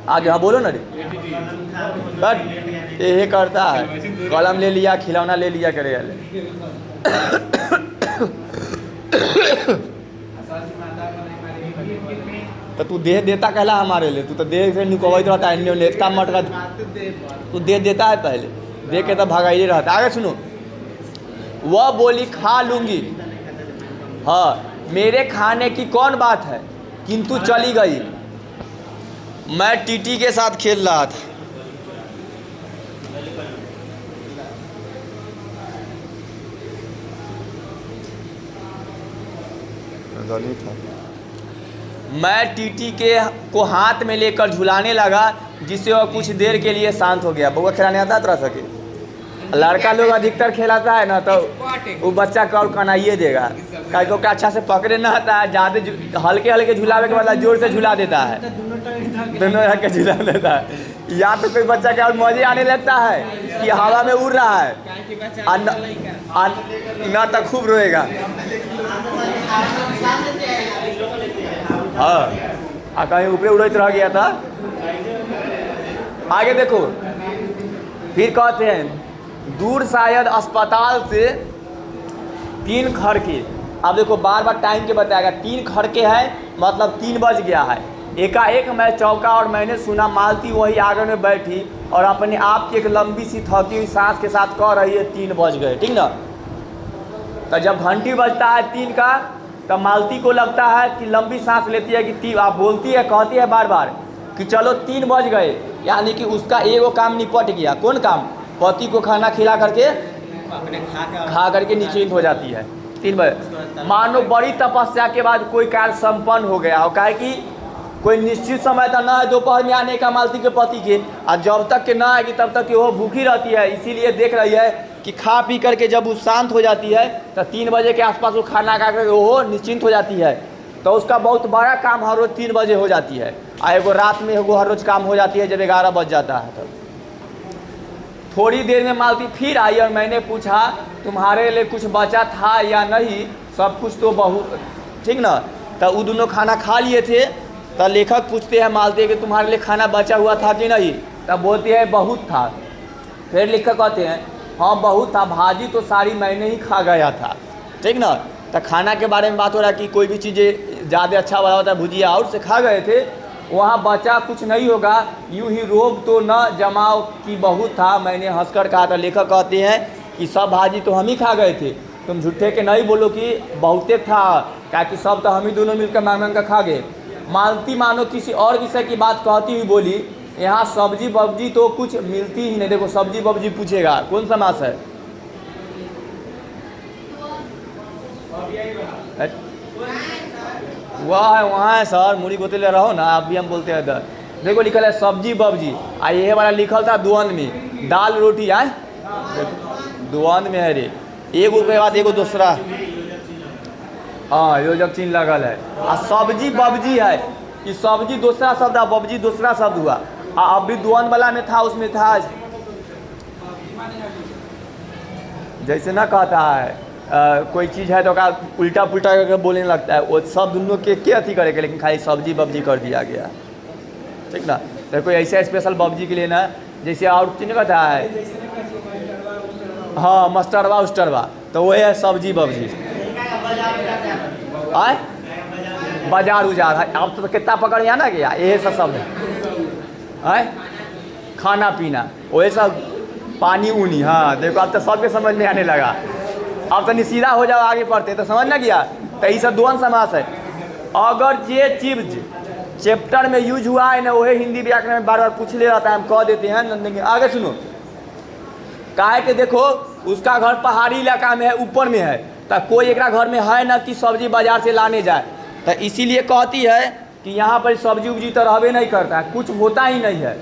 आगे हाँ बोलो ना रे। बट ये करता है, कलम ले लिया, खिलौना ले लिया करे वाले। तो तू दे देता कहला हमारे लिए, तू तो दे से निकलत रहता है, नेता मटका तू दे देता है, पहले दे के तो भगाई रहता। आगे सुनो, वह बोली खा लूँगी, हाँ मेरे खाने की कौन बात है, किंतु चली गई। मैं टीटी के साथ खेल रहा था। मैं टीटी के को हाथ में लेकर झुलाने लगा, जिससे वह कुछ देर के लिए शांत हो गया। बउआ खिलाने आता तरह सके, लड़का लोग अधिकतर खिलाता है ना, तो वो बच्चा का और कनाइए देगा, क्या को अच्छा से पकड़े ना आता है, ज़्यादा हल्के हल्के झुलावे के बाद जोर से झुला देता है, दोनों रख के झुला देता है। या तो कोई बच्चा के और मजे आने लगता है कि हवा में उड़ रहा है, ना तो खूब रोएगा। हाँ कहीं ऊपर उड़ते रह गया था। आगे देखो, फिर कहते हैं दूर शायद अस्पताल से 3 खड़के। अब देखो बार बार टाइम के बताएगा, 3 खड़के हैं मतलब 3 बज गया है। एकाएक मैं चौंका और मैंने सुना मालती वही आगे में बैठी और अपने आप की एक लंबी सी थकी हुई सांस के साथ कह रही है 3 बज गए, ठीक ना। तो जब घंटी बजता है 3 का, तब मालती को लगता है कि लंबी सांस लेती है कि 3, आप बोलती है, कहती है बार बार कि चलो 3 बज गए, यानी कि उसका एगो काम निपट गया। कौन काम? पति को खाना खिला करके खा करके निश्चिंत हो जाती है 3 बजे। मानो बड़ी तपस्या के बाद कोई कार्य संपन्न हो गया हो, काहे कि कोई निश्चित समय तक ना है दोपहर में आने का मालती के पति के, और जब तक के ना आएगी तब तक वो भूखी रहती है। इसीलिए देख रही है कि खा पी करके जब वो शांत हो जाती है तो 3 बजे के आसपास वो खाना खा करके वो निश्चिंत हो जाती है। तो उसका बहुत बड़ा काम हर रोज़ 3 बजे हो जाती है, और एगो रात में एगो हर रोज़ काम हो जाती है जब 11 बज जाता है। तब थोड़ी देर में मालती फिर आई और मैंने पूछा तुम्हारे लिए कुछ बचा था या नहीं? सब कुछ तो बहुत, ठीक ना। तो वो दोनों खाना खा लिए थे। तो लेखक पूछते हैं मालती कि तुम्हारे लिए खाना बचा हुआ था कि नहीं? तब बोलते हैं बहुत था। फिर लेखक कहते हैं हाँ बहुत था, भाजी तो सारी मैंने ही खा गया था, ठीक ना। तो खाना के बारे में बात हो रहा है कि कोई भी चीज़ें ज़्यादा अच्छा बना होता है, भुजिया और से खा गए थे, वहाँ बचा कुछ नहीं होगा, यूँ ही रोब तो न जमाओ कि बहुत था, मैंने हंसकर कहा था। लेखक कहते हैं कि सब भाजी तो हम ही खा गए थे, तुम झूठे के नहीं बोलो कि बहुते था, क्या कि सब तो हम ही दोनों मिलकर मांग मांग कर खा गए। मालती मानो किसी और विषय की बात कहती हुई बोली यहाँ सब्जी वब्जी तो कुछ मिलती ही नहीं। देखो सब्जी वब्जी पूछेगा, कौन समास है? वहाँ है सर, मुड़ी गोते ले रहो ना, आप भी हम बोलते हैं इधर। देखो लिखल है सब्जी वब्जी, आ ये वाला लिखल था द्वंद में, दाल रोटी आए द्वंद में है रे, एगो के बाद एगो दूसरा, हाँ योजक चिन्ह लगल है। आ सब्जी वब्जी है कि सब्जी दूसरा शब्द है, वब्जी दूसरा शब्द हुआ। अभी द्वंद वाला में था, उसमें था जैसे ना कहता है कोई चीज़ है तो का उल्टा पुल्टा करके बोलने लगता है, वो सब दोनों के अथी करेगा, लेकिन खाली सब्जी वब्जी कर दिया गया, ठीक ना। तो कोई ऐसे स्पेशल वब्जी के लिए ना, जैसे और चीज़ कहता है हाँ मस्टरवा उस्टरवा, तो वो है सब्जी वब्जी। आए बाजार उजार है, अब तो कितना पकड़ या ना गया, यही सब शब्द है। खाना पीना वही सब, पानी ऊनी, हाँ देखो अब तो सबके समझ में आने लगा। अब तो सीधा हो जाओ आगे पढ़ते तो समझ ना गया। तो ये सब द्वंद समास है। अगर जे चीज चैप्टर में यूज हुआ है ना, वही हिंदी व्याकरण में बार बार पूछ ले रहता है, हम कह देते हैं। आगे सुनो, काहे के देखो उसका घर पहाड़ी इलाका में है, ऊपर में है, तो कोई एक घर में है ना कि सब्जी बाजार से लाने जाए, तो इसीलिए कहती है कि यहाँ पर सब्जी उब्जी तो रहबे नहीं करता है, कुछ होता ही नहीं है।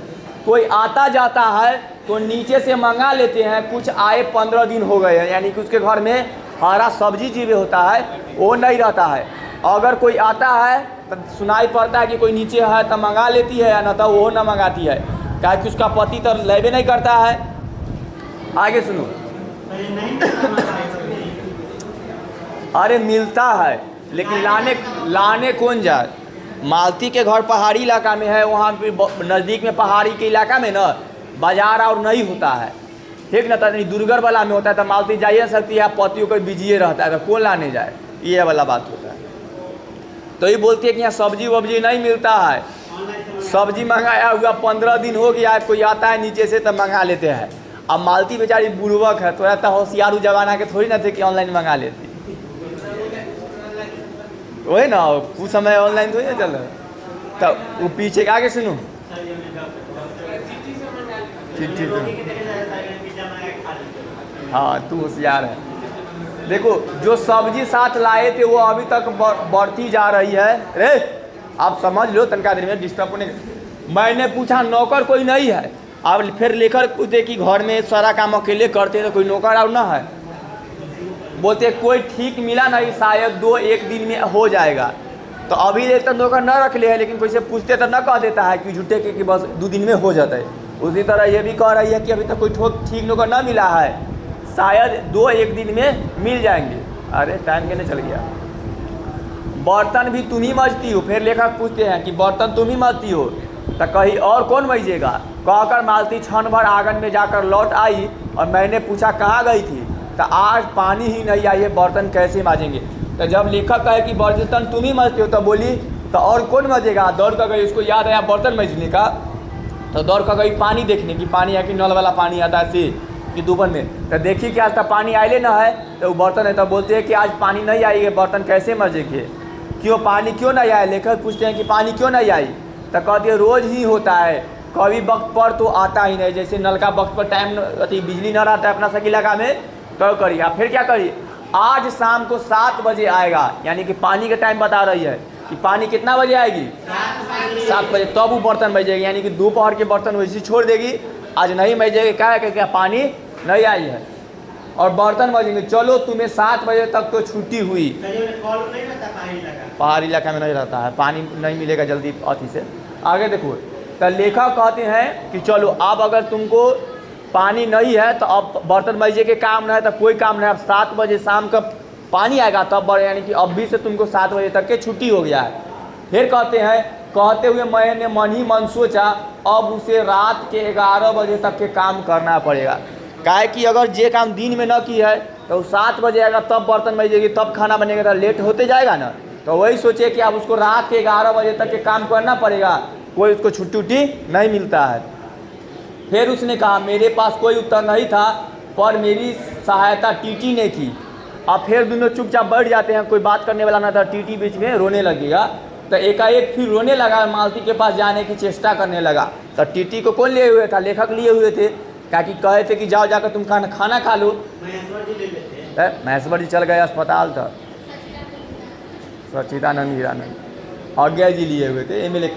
कोई आता जाता है तो नीचे से मंगा लेते हैं, कुछ आए 15 दिन हो गए हैं, यानी कि उसके घर में हरा सब्जी जीवे होता है वो नहीं रहता है। अगर कोई आता है तो सुनाई पड़ता है कि कोई नीचे है तो मंगा लेती है, या ना तो वो ना मंगाती है, क्या कि उसका पति तो लेबे नहीं करता है। आगे सुनो, अरे मिलता है लेकिन लाने कौन जाए? मालती के घर पहाड़ी इलाका में है, वहाँ पे नज़दीक में पहाड़ी के इलाका में ना बाजार और नहीं होता है, ठीक ना, तो दुर्गर वाला में होता है, तो मालती जा ही सकती है, पति होकर बिजिए रहता है, तो कौन लाने जाए, ये वाला बात होता है। तो ये बोलती है कि यहाँ सब्जी वब्जी नहीं मिलता है, सब्जी मंगाया हुआ 15 दिन हो गया, कोई आता है नीचे से तो मंगा लेते हैं। अब मालती बेचारी बुड़बक है, थोड़ा सा होशियारू जमाना के थोड़ी ना थे कि ऑनलाइन मंगा लेती, वही ना कुछ समय ऑनलाइन थोड़ी ना चल रहा, तो वो पीछे आगे सुनो चिट्ठी से, हाँ तू होशियार है। देखो जो सब्जी साथ लाए थे वो अभी तक बढ़ती जा रही है, रे आप समझ लो, तनका देर में डिस्टर्ब होने। मैंने पूछा नौकर कोई नहीं है, अब फिर लेकर पूछते कि घर में सारा काम अकेले करते तो कोई नौकर और ना है, बोलते कोई ठीक मिला नहीं, शायद 2-1 दिन में हो जाएगा। तो अभी तक नौकर न रख ले है, लेकिन कोई से पूछते तो न कह देता है कि झूठे के कि बस 2 दिन में हो जाता है। उसी तरह ये भी कह रही है कि अभी तक कोई ठीक नौकर न मिला है, शायद 2-1 दिन में मिल जाएंगे। अरे टाइम कहने चल गया। बर्तन भी तुम ही मजती हो, फिर लेखक पूछते हैं कि बर्तन तुम ही मजती हो, तो कहीं और कौन मजेगा। कहकर मालती क्षण भर आंगन में जाकर लौट आई और मैंने पूछा कहाँ गई थी, तो आज पानी ही नहीं आई है, बर्तन कैसे माजेंगे। तो जब लेखक कहे कि बर्तन तुम ही मजते हो, तो बोली तो और कौन मजेगा। दौड़ कर गई, उसको याद आया बर्तन मजने का, तो दौड़ कर गई पानी देखने की, पानी है कि नल वाला पानी आता है से कि दोपहर में, तो देखी कि आज तक पानी आए ना है, तो वो बर्तन है, तो बोलते हैं कि आज पानी नहीं आई है, बर्तन कैसे मजेंगे, क्यों पानी क्यों नहीं आया। लेखक पूछते हैं कि पानी क्यों नहीं आई, तो कहती है रोज़ ही होता है, कभी वक्त पर तो आता ही नहीं, जैसे नल का वक्त पर टाइम अति बिजली न रहता है अपना सब इलाका में, तो करिए। फिर क्या करिए, आज शाम को 7 बजे आएगा, यानी कि पानी का टाइम बता रही है कि पानी कितना बजे आएगी, 7 बजे, तब वो बर्तन मजेगी, यानी कि दोपहर के बर्तन वैसे छोड़ देगी, आज नहीं मजेगी। क्या है क्या पानी नहीं आई है और बर्तन मजेंगे। चलो तुम्हें 7 बजे तक तो छुट्टी हुई, पहाड़ी इलाका में नहीं रहता है, पानी नहीं मिलेगा जल्दी अति से। आगे देखो, तो लेखक कहते हैं कि चलो अब अगर तुमको पानी नहीं है तो अब बर्तन मजे के काम नहीं है, तो कोई काम नहीं, अब 7 बजे शाम का पानी आएगा तब, यानी कि अभी से तुमको 7 बजे तक के छुट्टी हो गया है। फिर कहते हैं, कहते हुए मैंने मन ही मन सोचा अब उसे रात के 11 बजे तक के काम करना पड़ेगा। काहे कि अगर ये काम दिन में न की है तो 7 बजे आएगा तब बर्तन मजेगी, तब खाना बनेगा, तो लेट होते जाएगा ना। तो वही सोचे कि अब उसको रात के 11 बजे तक के काम करना पड़ेगा, कोई उसको छुट्टी उट्टी नहीं मिलता है। फिर उसने कहा मेरे पास कोई उत्तर नहीं था, पर मेरी सहायता टीटी ने की। अब फिर दोनों चुपचाप बैठ जाते हैं, कोई बात करने वाला ना था, टीटी बीच में रोने लगेगा। तो एकाएक फिर रोने लगा, मालती के पास जाने की चेष्टा करने लगा। तो टीटी को कौन लिए हुए था, लेखक लिए हुए थे, क्या कि कहे थे कि जाओ जाकर तुम खाना खा लो। महेश्वर जी चल गए अस्पताल, था सचिदानंद हीरानंद आज्ञा जी लिए हुए थे एमएलए।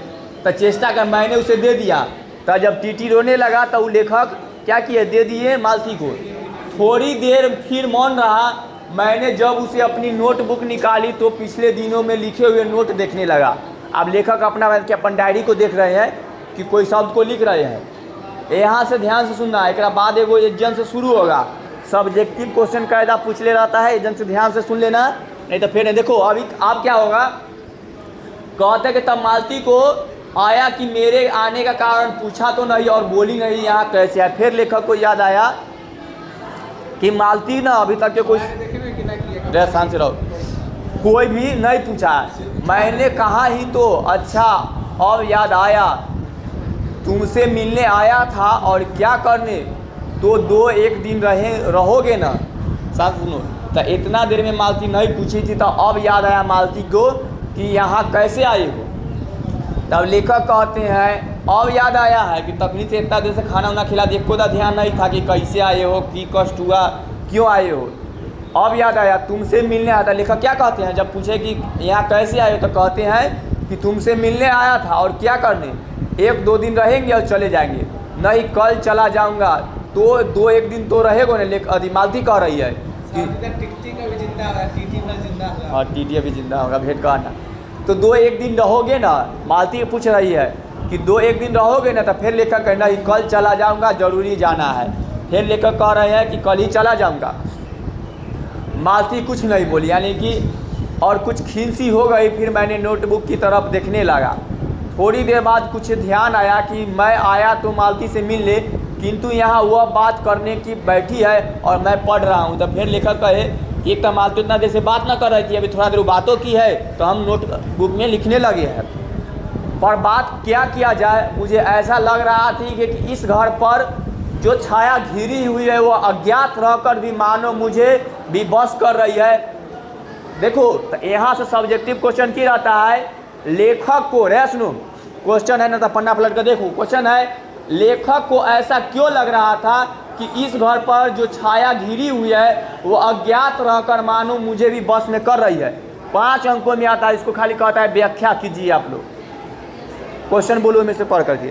तो चेष्टा कर मैंने उसे दे दिया, तो जब टीटी रोने लगा तो वो लेखक क्या किए, दे दिए मालती को। थोड़ी देर फिर मौन रहा, मैंने जब उसे अपनी नोटबुक निकाली तो पिछले दिनों में लिखे हुए नोट देखने लगा। अब लेखक अपन डायरी को देख रहे हैं कि कोई शब्द को लिख रहे हैं। यहाँ से ध्यान से सुनना, एक बाद एगो एग्जाम से शुरू होगा, सब्जेक्टिव क्वेश्चन कायदा पूछ ले रहता है, एग्जाम से ध्यान से सुन लेना, नहीं तो फिर देखो अभी आप क्या होगा। कहते कि तब मालती को आया कि मेरे आने का कारण पूछा तो नहीं और बोली नहीं यहाँ कैसे है। फिर लेखक को याद आया कि मालती ना अभी तक के कोई शांत से रहो, कोई भी नहीं पूछा, मैंने कहा ही तो। अच्छा अब याद आया, तुमसे मिलने आया था और क्या करने, तो 2-1 दिन रहोगे ना। साथ सुनो, तो इतना देर में मालती नहीं पूछी थी, तो अब याद आया मालती को कि यहाँ कैसे आए हो। तब लेखक कहते हैं अब याद आया है कि तकनीक से इतना देर से खाना वाना खिला दिए, कोई ध्यान नहीं था कि कैसे आए हो, की कष्ट हुआ, क्यों आए हो। अब याद आया तुमसे मिलने आया था। लेखक क्या कहते हैं, जब पूछे कि यहाँ कैसे आए हो, तो कहते हैं कि तुमसे मिलने आया था और क्या करने, 1-2 दिन रहेंगे और चले जाएंगे। नहीं कल चला जाऊँगा, तो 2-1 दिन तो रहेगा ना। मालती कह रही है कि टिकटी का भी जिंदा होगा, टीटी भर जिंदा होगा। हाँ टीटी अभी जिंदा होगा, भेंट कहना। तो 2-1 दिन रहोगे ना, मालती पूछ रही है कि 2-1 दिन रहोगे ना। तो फिर लेखक कहना कि कल चला जाऊंगा, जरूरी जाना है। फिर लेखक कह रहे हैं कि कल ही चला जाऊंगा। मालती कुछ नहीं बोली, यानी कि और कुछ खींसी हो गई। फिर मैंने नोटबुक की तरफ देखने लगा। थोड़ी देर बाद कुछ ध्यान आया कि मैं आया तो मालती से मिल ले, किंतु यहाँ वह बात करने की बैठी है और मैं पढ़ रहा हूँ। तो फिर लेखक कहे एक तो मालती उतना देर से बात ना कर रही थी, अभी थोड़ा देर बातों की है तो हम नोटबुक में लिखने लगे हैं। पर बात क्या किया जाए, मुझे ऐसा लग रहा थी कि इस घर पर जो छाया घिरी हुई है वो अज्ञात रहकर भी मानो मुझे भी बस कर रही है। देखो तो यहाँ से सब्जेक्टिव क्वेश्चन की रहता है, लेखक को रे सुनो क्वेश्चन है ना, तो पन्ना पलट कर देखो क्वेश्चन है, लेखक को ऐसा क्यों लग रहा था कि इस घर पर जो छाया घिरी हुई है वो अज्ञात रहकर मानो मुझे भी बस में कर रही है। 5 अंकों में आता है, इसको खाली कहता है व्याख्या कीजिए आप लोग। क्वेश्चन बोलो में से पढ़ करके,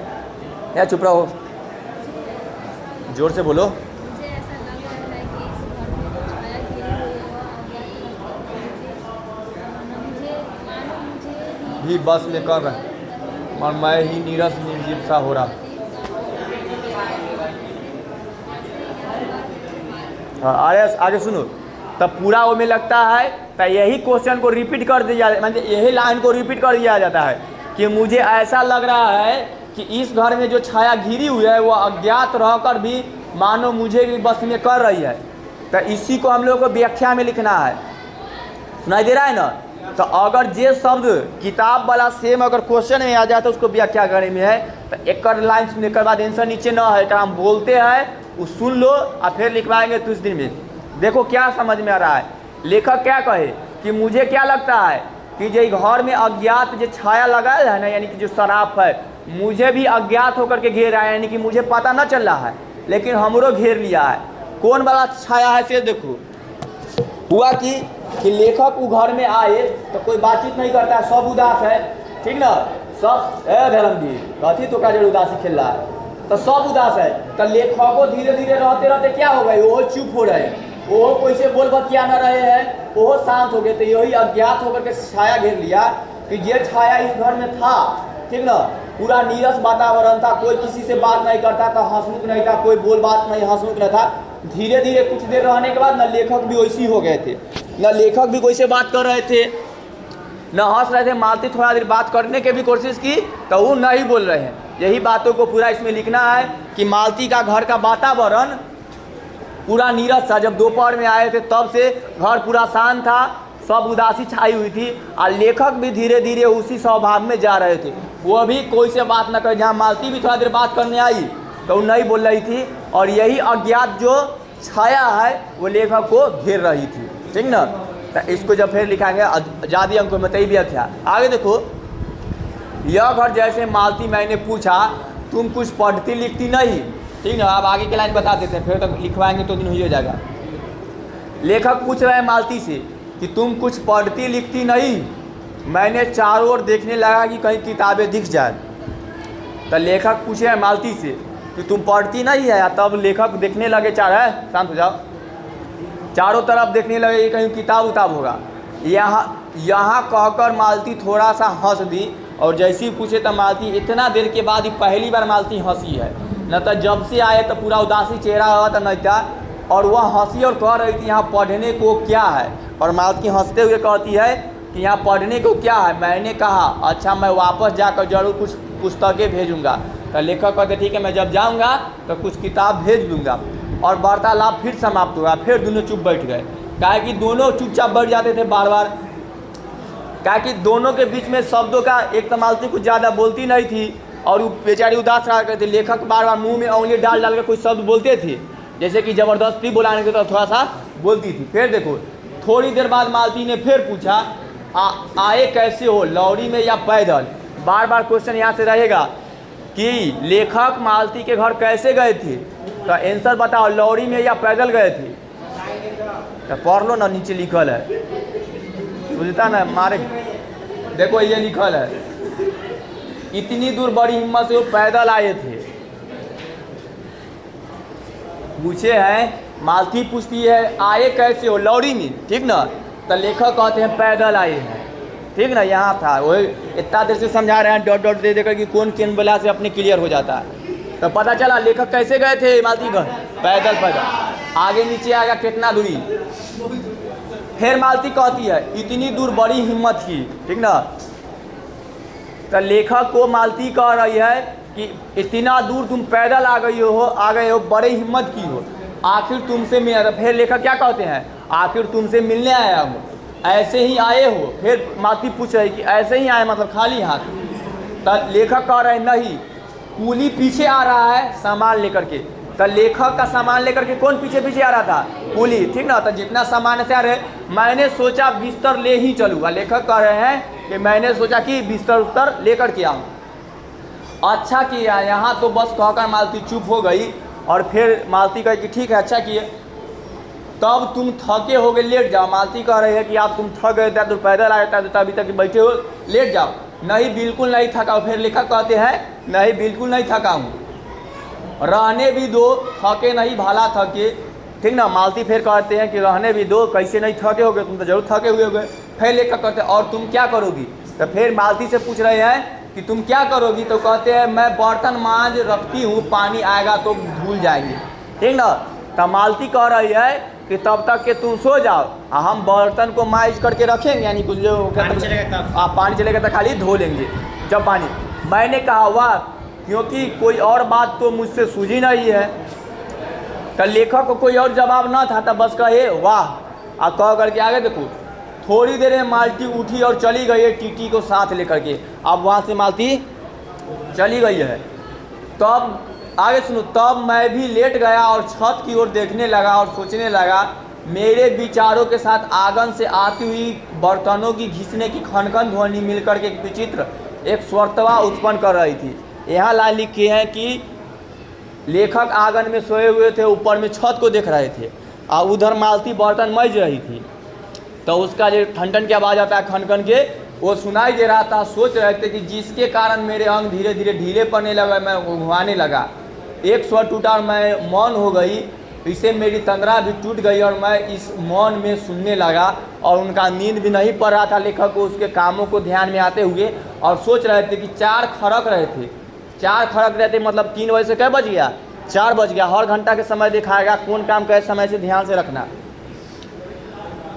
या चुप रहो, जोर से बोलो। मुझे ऐसा लग रहा है कि इस घर में जो छाया घिरी हुई है वो अज्ञात मुझे भी बस में कर रहे हैं और मैं ही नीरस निर्जीव सा हो रहा। हाँ आगे सुनो, तब पूरा वो में लगता है तो यही क्वेश्चन को रिपीट कर दिया, मतलब यही लाइन को रिपीट कर दिया जाता है कि मुझे ऐसा लग रहा है कि इस घर में जो छाया घिरी हुई है वो अज्ञात रहकर भी मानो मुझे भी बस में कर रही है। तो इसी को हम लोग को व्याख्या में लिखना है। सुनाई दे रहा है ना? तो अगर जे शब्द किताब वाला सेम अगर क्वेश्चन में आ जाए तो उसको व्याख्या करने में है। तो एक लाइन सुनने के बाद आंसर नीचे ना है, हम बोलते हैं वो सुन लो और फिर लिखवाएंगे तो इस दिन में। देखो क्या समझ में आ रहा है, लेखक क्या कहे कि मुझे क्या लगता है कि जो घर में अज्ञात जो छाया लगाया है ना, यानी कि जो शराब है, मुझे भी अज्ञात होकर के घेर रहा है, यानी कि मुझे पता न चल रहा है लेकिन हमरो घेर लिया है। कौन वाला छाया है से देखो, हुआ कि लेखक वो घर में आए तो कोई बातचीत नहीं करता है, सब उदास है, ठीक ना, सब धर्मवीर कथी तो का जरूर उदासी खेल रहा है, तो सब उदास है। तो लेखकों धीरे धीरे रहते रहते क्या हो गए, वो चुप हो रहे हैं, वो कोई से बोल बतिया न रहे हैं, वो शांत हो गए। तो यही अज्ञात होकर के छाया घेर लिया कि ये छाया इस घर में था, ठीक ना, पूरा नीरस वातावरण था, कोई किसी से बात नहीं करता था, हंसमुख नहीं था, कोई बोल बात नहीं, हंसमुख नहीं था। धीरे धीरे कुछ देर रहने के बाद न लेखक भी वैसी हो गए थे, न लेखक भी कोई से बात कर रहे थे, न हंस रहे थे। मालती थोड़ा देर बात करने की भी कोशिश की तो वो नहीं बोल रहे हैं। यही बातों को पूरा इसमें लिखना है कि मालती का घर का वातावरण पूरा नीरस था। जब दोपहर में आए थे तब से घर पूरा शांत था, सब उदासी छाई हुई थी और लेखक भी धीरे धीरे उसी स्वभाव में जा रहे थे। वो भी कोई से बात न करे। जहाँ मालती भी थोड़ा देर बात करने आई तो वो नहीं बोल रही थी और यही अज्ञात जो छाया है वो लेखक को घेर रही थी, ठीक ना। तो इसको जब फिर लिखाएंगे आजादी अंकों में तई व्याख्या। आगे देखो, यह घर जैसे मालती मैंने पूछा तुम कुछ पढ़ती लिखती नहीं, ठीक ना। आप आगे की लाइन बता देते हैं, फिर तक लिखवाएंगे तो दिन हो जाएगा। लेखक पूछ रहे हैं मालती से कि तुम कुछ पढ़ती लिखती नहीं। मैंने चारों ओर देखने लगा कि कहीं किताबें दिख जाए। तो लेखक पूछे हैं मालती से कि तुम पढ़ती नहीं है। तब लेखक देखने लगे, शांत हो जाओ, चारों तरफ देखने लगे कि कहीं किताब उताब होगा। यहाँ कहकर मालती थोड़ा सा हंस दी और जैसे ही पूछे तो मालती इतना देर के बाद ही पहली बार मालती हंसी है, न तो जब से आए तो पूरा उदासी चेहरा हुआ तो नहीं था। और वह हंसी और कह रही थी यहाँ पढ़ने को क्या है। और मालती हंसते हुए कहती है कि यहाँ पढ़ने को क्या है। मैंने कहा अच्छा मैं वापस जाकर जरूर कुछ पुस्तकें भेजूँगा। तो लेखक कहते ठीक है, मैं जब जाऊँगा तो कुछ किताब भेज दूँगा। और वार्तालाप फिर समाप्त हुआ। फिर दोनों चुप बैठ गए, काहे कि दोनों चुपचाप बैठ जाते थे बार बार, काहे कि दोनों के बीच में शब्दों का एक तो मालती कुछ ज़्यादा बोलती नहीं थी और वो बेचारी उदास रहा करती। लेखक बार बार मुंह में उंगली डाल डाल के कोई शब्द बोलते थे, जैसे कि ज़बरदस्ती बुलाने के तो थोड़ा सा बोलती थी। फिर देखो थोड़ी देर बाद मालती ने फिर पूछा आए कैसे हो, लौरी में या पैदल। बार बार क्वेश्चन यहाँ से रहेगा कि लेखक मालती के घर कैसे गए थे। तो आंसर बताओ, लौरी में या पैदल गए थे। तो पढ़ लो ना, नीचे लिखल है, बुझता ना मारे। देखो ये लिखल है, इतनी दूर बड़ी हिम्मत से वो पैदल आए थे। पूछे हैं, मालती पूछती है आए कैसे हो, लौरी में, ठीक ना। तो लेखक कहते हैं पैदल आए हैं, ठीक ना। यहाँ था वही इतना देर से समझा रहे हैं, डॉट डॉट दे देकर कि कौन किन बला से अपने क्लियर हो जाता है। तो पता चला लेखक कैसे गए थे मालती घर, पैदल पैदल। आगे नीचे आएगा कितना दूरी, फिर मालती कहती है इतनी दूर बड़ी हिम्मत की, ठीक ना। तो लेखक को मालती कह रही है कि इतना दूर तुम पैदल आ गए हो, बड़ी हिम्मत की हो, आखिर तुमसे मिल। फिर लेखक क्या कहते हैं, आखिर तुमसे मिलने आया हूँ, ऐसे ही आए हो। फिर मालती पूछ रही कि ऐसे ही आए मतलब खाली हाथ। तो लेखक कह रहे नहीं, कूली पीछे आ रहा है सामान लेकर के। तो लेखक का सामान लेकर के कौन पीछे पीछे आ रहा था, कूली, ठीक ना। तो जितना सामान से आ रहे, मैंने सोचा बिस्तर ले ही चलूँगा। लेखक कह रहे हैं कि मैंने सोचा कि बिस्तर उस्तर लेकर के आऊँ। अच्छा किया, यहाँ तो बस कहकर मालती चुप हो गई। और फिर मालती कहे कि ठीक है अच्छा किए, तब तुम थके हो गए, लेट जाओ। मालती कह रही है कि आप तुम थक गए थे तो पैदल आए थे तो अभी तक बैठे हो, लेट जाओ। नहीं बिल्कुल नहीं थका। फिर लेखक कहते हैं नहीं बिल्कुल नहीं थका हूँ, रहने भी दो, थके नहीं भला थके, ठीक ना। मालती फिर कहते हैं कि रहने भी दो, कैसे नहीं थके होगे, तुम तो जरूर थके हुए होगे। फिर लेखक कहते हैं और तुम क्या करोगी। तो फिर मालती से पूछ रहे हैं कि तुम क्या करोगी। तो कहते हैं मैं बर्तन मांज रखती हूँ, पानी आएगा तो धुल जाएंगे, ठीक ना। तो मालती कह रही है कि तब तक के तुम सो जाओ, हम बर्तन को मांज करके रखेंगे, यानी कुछ जो पानी चलेगा तो खाली धो लेंगे जब पानी। मैंने कहा वाह, क्योंकि कोई और बात तो मुझसे सूझी नहीं है। तो लेखक को कोई और जवाब ना था, तब बस कहे वाह। और कह करके आगे देखो, थोड़ी देर में मालती उठी और चली गई है टीटी को साथ लेकर के। अब वहाँ से मालती चली गई है। तब आगे सुनो, तब मैं भी लेट गया और छत की ओर देखने लगा और सोचने लगा। मेरे विचारों के साथ आंगन से आती हुई बर्तनों की घिसने की खनखन ध्वनि मिलकर के एक विचित्र एक स्वरतवा उत्पन्न कर रही थी। यहाँ लाइन लिखे हैं कि लेखक आंगन में सोए हुए थे, ऊपर में छत को देख रहे थे और उधर मालती बर्तन मज रही थी। तो उसका जो ठन की आवाज़ आता है खनखन के, वो सुनाई दे रहा था। सोच रहे थे कि जिसके कारण मेरे अंग धीरे धीरे ढीले पड़ने लगा, मैं घुमाने लगा। एक स्वर टूटा और मैं मौन हो गई, इससे मेरी तंद्रा भी टूट गई और मैं इस मौन में सुनने लगा। और उनका नींद भी नहीं पड़ रहा था लेखक को, उसके कामों को ध्यान में आते हुए। और सोच रहे थे कि 4 खड़क रहे थे, 4 खड़क रहे थे, मतलब 3 बजे से क्या बज गया, 4 बज गया। हर घंटा के समय दिखाएगा कौन काम कैसे समय से ध्यान से रखना।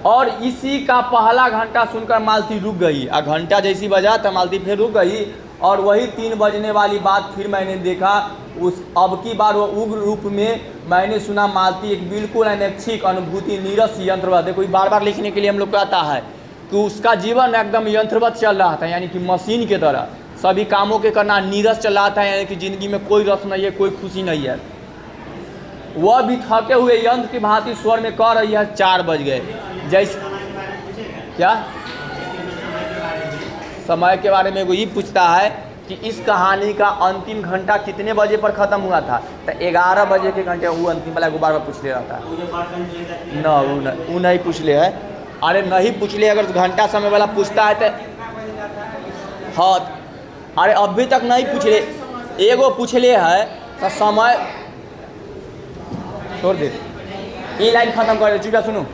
और इसी का पहला घंटा सुनकर मालती रुक गई। और घंटा जैसी बजा तो मालती फिर रुक गई। और वही 3 बजने वाली बात फिर मैंने देखा। उस अब की बार वो उग्र रूप में मैंने सुना। मालती एक बिल्कुल अनैच्छिक अनुभूति, नीरस यंत्रवत। देखो बार बार लिखने के लिए हम लोग कहता है कि उसका जीवन एकदम यंत्रवत चल रहा था, यानी कि मशीन की तरह सभी कामों के करना, नीरस चल रहा था, यानी कि ज़िंदगी में कोई रस नहीं है, कोई खुशी नहीं है। वह भी थके हुए यंत्र की भांति स्वर में कह रही है 4 बज गए। जैसे क्या समय के बारे में वो ये पूछता है कि इस कहानी का अंतिम घंटा कितने बजे पर ख़त्म हुआ था। तो 11 बजे के घंटे वो अंतिम वाला को बार बार पूछ ले रहा था ना, वो नहीं पूछ ले है। अरे नहीं पूछ ले, अगर घंटा समय वाला पूछता है तो हाँ, अरे अभी तक नहीं पूछ ले, एगो पूछ ले है तो समय छोड़ दे, ये लाइन खत्म कर दे। चुका सुनो,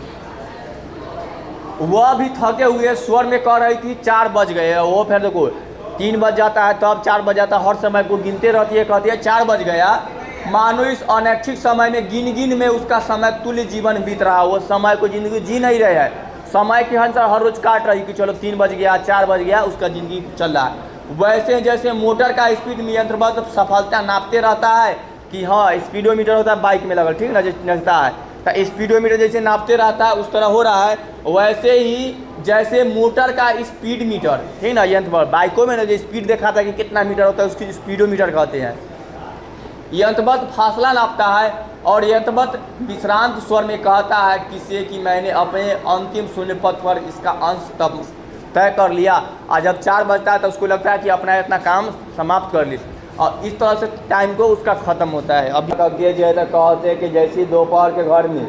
वह भी थके हुए स्वर में कह रही थी 4 बज गए। वो फिर देखो 3 बज जाता है तब 4 बज जाता है, हर समय को गिनते रहती है, कहती है 4 बज गया। मानो इस अनैच्छिक समय में गिन गिन में उसका समय तुल्य जीवन बीत रहा। वो समय को जिंदगी जी नहीं रहे है, समय के अनुसार हर रोज काट रही कि चलो 3 बज गया 4 बज गया, उसका ज़िंदगी चल रहा है। वैसे जैसे मोटर का स्पीड नियंत्रण सफलता नापते रहता है कि हाँ स्पीडोमीटर होता है बाइक में लगा, ठीक ना, लगता है तो स्पीडोमीटर जैसे नापते रहता है उस तरह हो रहा है। वैसे ही जैसे मोटर का स्पीड मीटर, ठीक ना, यंत्र पर बाइकों में ना जो स्पीड दिखाता है कि कितना मीटर होता है उसकी स्पीडोमीटर कहते हैं। यंत्रवत फासला नापता है और यंत्रवत विश्रांत स्वर में कहता है किसे कि मैंने अपने अंतिम शून्य पथ पर इसका अंश तब तय कर लिया। और जब 4 बजता है तो उसको लगता है कि अपना इतना काम समाप्त कर ली, और इस तरह से टाइम को उसका ख़त्म होता है। अब गेज है तो कहते हैं कि जैसी दोपहर के घर में,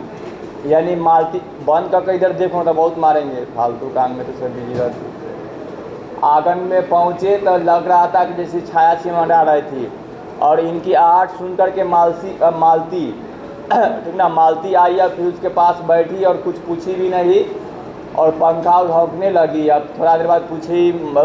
यानी मालती बंद करके इधर देखो तो बहुत मारेंगे, फालतू काम में तो सब बिजी रहती। आंगन में पहुँचे तो लग रहा था कि जैसी छाया सी मंडरा रही थी। और इनकी आहट सुन कर के मालती ठीक ना, मालती आई और फिर उसके पास बैठी और कुछ पूछी भी नहीं और पंखा झोंकने लगी। अब थोड़ा देर बाद पूछी,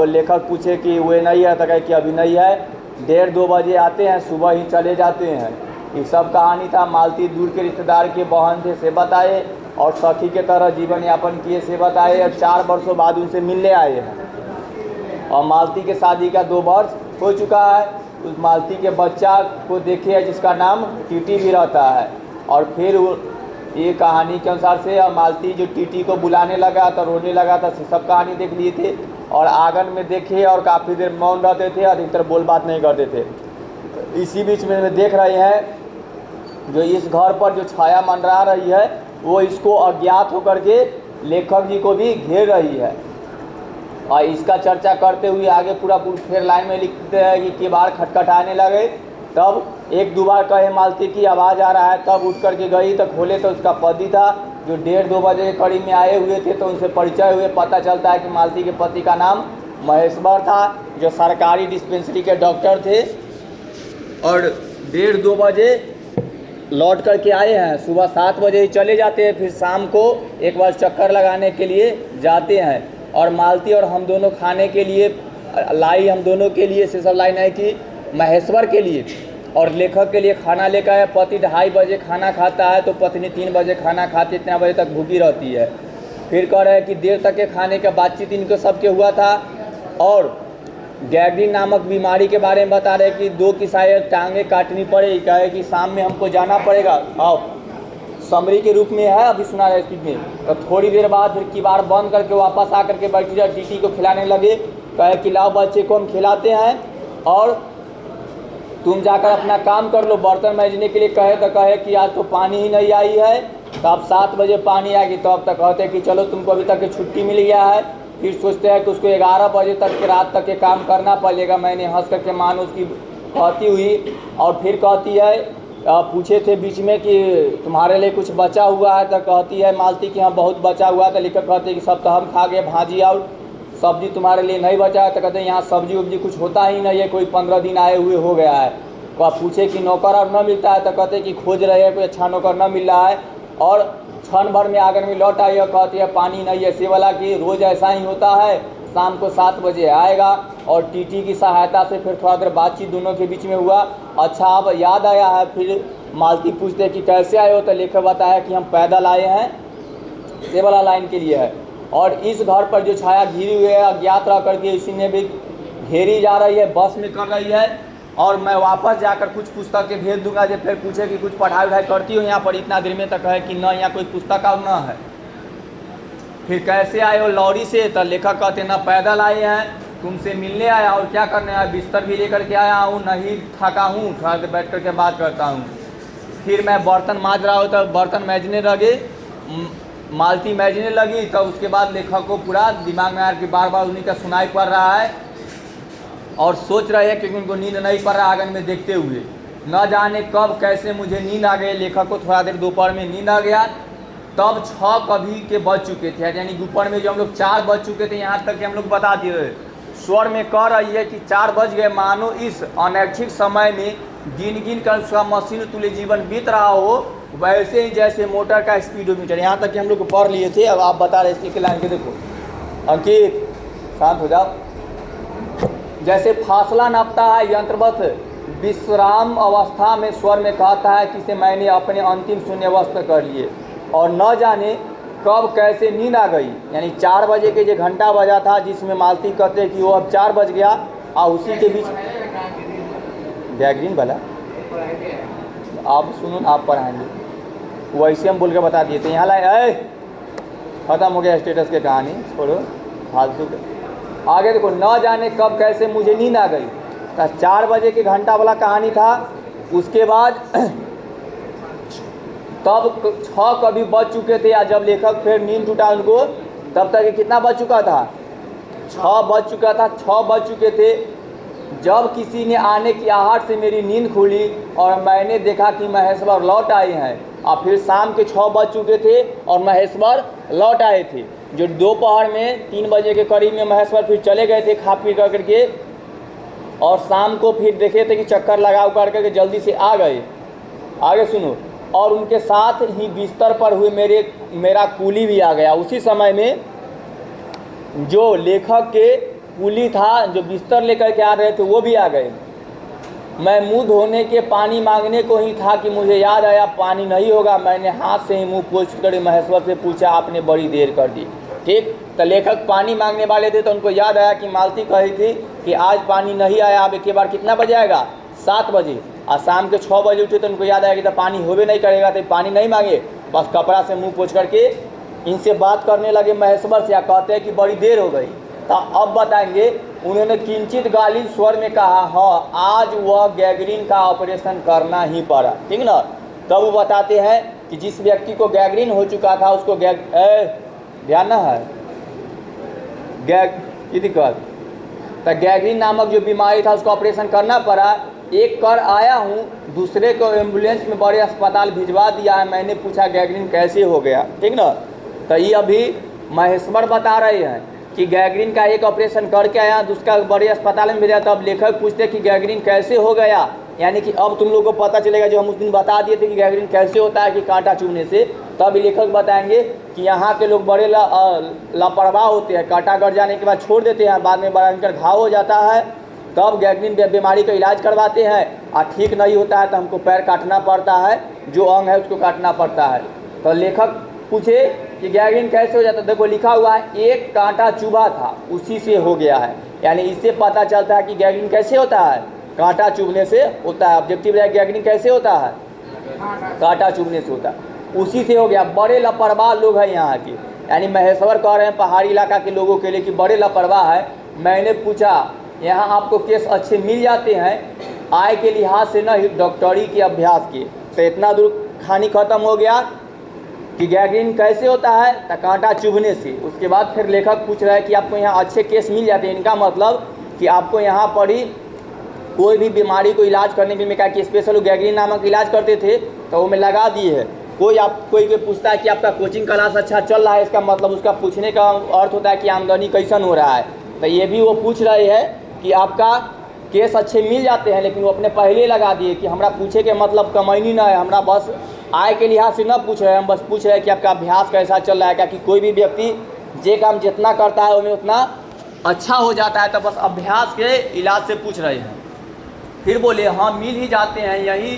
लेखक पूछे कि वे नहीं है, तो कहे कि अभी नहीं है, 1:30-2 बजे आते हैं, सुबह ही चले जाते हैं। ये सब कहानी था। मालती दूर के रिश्तेदार के बहन थे से बताए और सखी के तरह जीवन यापन किए से बताए। और 4 वर्षों बाद उनसे मिलने आए हैं और मालती के शादी का 2 वर्ष हो चुका है। उस मालती के बच्चा को देखे है जिसका नाम टीटी भी रहता है। और फिर ये कहानी के अनुसार से मालती जो टीटी को बुलाने लगा तो रोने लगा था, सब कहानी देख लिए थे। और आंगन में देखे और काफ़ी देर मौन रहते थे, अधिकतर बोल बात नहीं करते थे। इसी बीच में देख रहे हैं जो इस घर पर जो छाया मंडरा रही है वो इसको अज्ञात होकर के लेखक जी को भी घेर रही है। और इसका चर्चा करते हुए आगे पूरा फिर लाइन में लिखते हैं कि किवाड़ खटखटाने लगे। तब 1-2 बार कहे मालती की आवाज़ आ रहा है, तब उठ कर के गई तो खोले तो उसका पति था जो 1:30-2 बजे के करीब में आए हुए थे। तो उनसे परिचय हुए, पता चलता है कि मालती के पति का नाम महेश्वर था जो सरकारी डिस्पेंसरी के डॉक्टर थे। और 1:30-2 बजे लौट कर के आए हैं। सुबह 7 बजे ही चले जाते हैं, फिर शाम को एक बार चक्कर लगाने के लिए जाते हैं। और मालती और हम दोनों खाने के लिए लाई, हम दोनों के लिए से सब लाई नहीं कि महेश्वर के लिए और लेखक के लिए खाना लेकर आए। पति 2:30 बजे खाना खाता है तो पत्नी 3 बजे खाना खाती, इतना बजे तक भूखी रहती है। फिर कह रहे हैं कि देर तक के खाने का बातचीत इनको सबके हुआ था। और गैंग्रीन नामक बीमारी के बारे में बता रहे कि 2 की शायद टांगे काटनी पड़ेगी, कहे कि शाम में हमको जाना पड़ेगा। आओ समरी के रूप में है, अभी सुना रहे स्पीड में। तो थोड़ी देर बाद फिर किवाड़ बंद करके वापस आकर के बैठी जाए, टीटी को खिलाने लगे। कहे कि लाओ बच्चे को हम खिलाते हैं और तुम जाकर अपना काम कर लो। बर्तन मांजने के लिए कहे तो कहे कि आज तो पानी ही नहीं आई है, तो अब 7 बजे पानी आएगी। तो अब तक कहते कि चलो तुमको अभी तक छुट्टी मिल गया है। फिर सोचते हैं कि उसको 11 बजे तक के रात तक के काम करना पड़ेगा। मैंने हंस करके मान उसकी कहती हुई। और फिर कहती है पूछे थे बीच में कि तुम्हारे लिए कुछ बचा हुआ है, तो कहती है मालती कि हाँ बहुत बचा हुआ है। तो लेकर कहते कि सब तो हम खा गए, भाजी और सब्जी तुम्हारे लिए नहीं बचा है। तो कहते हैं यहाँ सब्जी उब्जी कुछ होता ही नहीं है, कोई 15 दिन आए हुए हो गया है। तो आप पूछे कि नौकर और न मिलता है, तो कहते कि खोज रहे हैं, कोई अच्छा नौकर न मिल रहा है। और क्षण भर में आंगन में लौट आई और कहती है पानी नहीं है। से वाला कि रोज़ ऐसा ही होता है, शाम को 7 बजे आएगा। और टीटी की सहायता से फिर थोड़ा देर बातचीत दोनों के बीच में हुआ। अच्छा अब याद आया है। फिर मालती पूछते कि कैसे आए हो, तो लेखक बताया कि हम पैदल आए हैं, से वाला लाइन के लिए है। और इस घर पर जो छाया घिरी हुई है अज्ञात रह करके इसी ने भी घेरी जा रही है, बस में कर रही है। और मैं वापस जाकर कुछ पुस्तकें भेज दूंगा। जब फिर पूछे कि कुछ पढ़ाई उढ़ाई करती हो यहाँ पर इतना देर में, तक है कि न यहाँ कोई पुस्तक और न है। फिर कैसे आए हो लॉरी से, तो लेखक कहते ना पैदल आए हैं, तुमसे मिलने आया और क्या करने आया, बिस्तर भी लेकर के आया हूँ, नहीं थका हूँ, थोड़ा देर बैठ करके बात करता हूँ। फिर मैं बर्तन मांज रहा हूँ तो बर्तन मांजने लगे, मालती मांजने लगी। तो उसके बाद लेखक को पूरा दिमाग में आया कि बार बार उन्हीं का सुनाई पड़ रहा है और सोच रहे हैं क्योंकि उनको नींद नहीं पड़ रहा आंगन में देखते हुए। न जाने कब कैसे मुझे नींद आ गई। लेखक को थोड़ा देर दोपहर में नींद आ गया। तब 6 कभी के बज चुके थे, यानी दोपहर में जो हम लोग 4 बज चुके थे, यहाँ तक कि हम लोग बता दिए। स्वर में कह रही है कि 4 बज गए, मानो इस अनैच्छिक समय में गिन गिन कर उसका मशीन तुल्य जीवन बीत रहा हो, वैसे ही जैसे मोटर का स्पीडोमीटर। यहाँ तक कि हम लोग पढ़ लिए थे। अब आप बता रहे इसके लाइन के देखो। अंकित शांत हो जाओ। जैसे फासला नापता है यंत्रवत विश्राम अवस्था में स्वर में कहता है कि इसे मैंने अपने अंतिम शून्यवस्थ कर लिए। और न जाने कब कैसे नींद आ गई, यानी 4 बजे के जो घंटा बजा था जिसमें मालती कहते कि वो अब 4 बज गया। और उसी के बीच गैंग्रीन वाला आप सुनो, आप पढ़ाएंगे वैसे हम बोल के बता दिए थे। यहाँ लाए खत्म हो गया स्टेटस के कहानी, छोड़ो फालतू के। आगे देखो, न जाने कब कैसे मुझे नींद आ गई। तो 4 बजे के घंटा वाला कहानी था। उसके बाद तब 6 कभी बज चुके थे। या जब लेखक फिर नींद टूटा उनको, तब तक कितना बज चुका था, 6 बज चुका था। 6 बज चुके थे जब किसी ने आने की आहट से मेरी नींद खुली और मैंने देखा कि महेश्वर लौट आए हैं। और फिर शाम के 6 बज चुके थे और महेश्वर लौट आए थे। जो दोपहर में 3 बजे के करीब में महेश्वर फिर चले गए थे खा पी करके। और शाम को फिर देखे थे कि चक्कर लगा करके जल्दी से आ गए। आगे सुनो। और उनके साथ ही बिस्तर पर हुए मेरा कूली भी आ गया। उसी समय में जो लेखक के कूली था जो बिस्तर लेकर के आ रहे थे वो भी आ गए। मैं मुंह धोने के पानी मांगने को ही था कि मुझे याद आया पानी नहीं होगा। मैंने हाथ से ही मुंह पोंछ कर महेश्वर से पूछा, आपने बड़ी देर कर दी। ठीक, तो लेखक पानी मांगने वाले थे तो उनको याद आया कि मालती कही थी कि आज पानी नहीं आया। अब एक के बार कितना बजे आएगा? 7 बजे। और शाम के 6 बजे उठे तो उनको याद आया कि तो पानी होबे नहीं करेगा, तो पानी नहीं मांगे, बस कपड़ा से मुँह पोंछ करके इनसे बात करने लगे महेश्वर से। या कहते हैं कि बड़ी देर हो गई। तो अब बताएंगे, उन्होंने किंचित गाली स्वर में कहा, हाँ आज वह गैंग्रीन का ऑपरेशन करना ही पड़ा। ठीक ना। तब वो बताते हैं कि जिस व्यक्ति को गैंग्रीन हो चुका था उसको ध्यान ना है की दिक्कत, तो गैंग्रीन नामक जो बीमारी था उसको ऑपरेशन करना पड़ा। एक कर आया हूँ, दूसरे को एम्बुलेंस में बड़े अस्पताल भिजवा दिया है। मैंने पूछा गैंग्रीन कैसे हो गया। ठीक ना। तो ये अभी महेश्वर बता रहे हैं कि गैंग्रीन का एक ऑपरेशन करके आया, दूसरा बड़े अस्पताल में भेजा। तब लेखक पूछते कि गैंग्रीन कैसे हो गया, यानी कि अब तुम लोगों को पता चलेगा जो हम उस दिन बता दिए थे कि गैंग्रीन कैसे होता है कि कांटा चुभने से। तब लेखक बताएंगे कि यहाँ के लोग बड़े लापरवाह होते हैं, कांटा गड़ जाने के बाद छोड़ देते हैं, बाद में भयंकर घाव हो जाता है। तब गैंग्रीन बीमारी का इलाज करवाते हैं और ठीक नहीं होता है तो हमको पैर काटना पड़ता है, जो अंग है उसको काटना पड़ता है। तो लेखक पूछे कि गैंग्रीन कैसे हो जाता है। देखो लिखा हुआ है, एक कांटा चुभा था उसी से हो गया है। यानी इससे पता चलता है कि गैंग्रीन कैसे होता है, कांटा चुभने से होता है। ऑब्जेक्टिव है गैंग्रीन कैसे होता है, कांटा चुभने से होता है, उसी से हो गया। बड़े लापरवाह लोग हैं यहाँ के, यानी महेश्वर कह रहे हैं पहाड़ी इलाका के लोगों के लिए कि बड़े लापरवाह है। मैंने पूछा यहाँ आपको केस अच्छे मिल जाते हैं, आय के लिहाज से न डॉक्टरी के अभ्यास के। तो इतना दूर कहानी खत्म हो गया कि गैंग्रीन कैसे होता है, तो कांटा चुभने से। उसके बाद फिर लेखक पूछ रहा है कि आपको यहाँ अच्छे केस मिल जाते हैं। इनका मतलब कि आपको यहाँ पर ही कोई भी बीमारी को इलाज करने के लिए कहा कि स्पेशल गैंग्रीन नामक इलाज करते थे तो वो मैं लगा दिए है। कोई पूछता है कि आपका कोचिंग क्लास अच्छा चल रहा है, इसका मतलब उसका पूछने का अर्थ होता है कि आमदनी कैसन हो रहा है। तो ये भी वो पूछ रहे हैं कि आपका केस अच्छे मिल जाते हैं, लेकिन वो अपने पहले लगा दिए कि हमरा पूछे के मतलब कमैनी ना है, हमरा बस आय के लिहाज से न पूछ रहे हैं, हम बस पूछ रहे हैं कि आपका अभ्यास कैसा चल रहा है। क्या कि कोई भी व्यक्ति जे काम जितना करता है उन्हें उतना अच्छा हो जाता है, तो बस अभ्यास के इलाज से पूछ रहे हैं। फिर बोले हाँ मिल ही जाते हैं, यही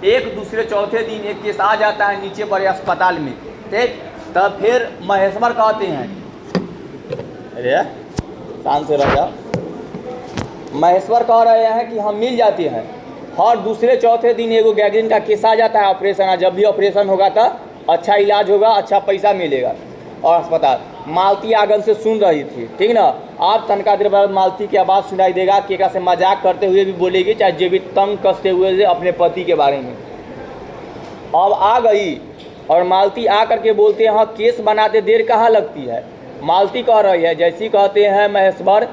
एक दूसरे चौथे दिन एक केस आ जाता है नीचे बड़े अस्पताल में। ठीक, तब फिर महेश्वर कहते हैं, अरे शांत से रह जा। महेश्वर कह रहे हैं कि हम मिल जाते हैं, हर दूसरे चौथे दिन एगो गैंग्रीन का केस आ जाता है ऑपरेशन। जब भी ऑपरेशन होगा तो अच्छा इलाज होगा, अच्छा पैसा मिलेगा। और अस्पताल मालती आंगन से सुन रही थी। ठीक ना। आप तनका देर बाद मालती की आवाज़ सुनाई देगा कि से मजाक करते हुए भी बोलेगी, चाहे जो भी तंग कसते हुए अपने पति के बारे में। अब आ गई और मालती आ करके बोलते हैं, हाँ केस बनाते देर कहाँ लगती है। मालती कह रही है, जैसी कहते हैं महेश्वर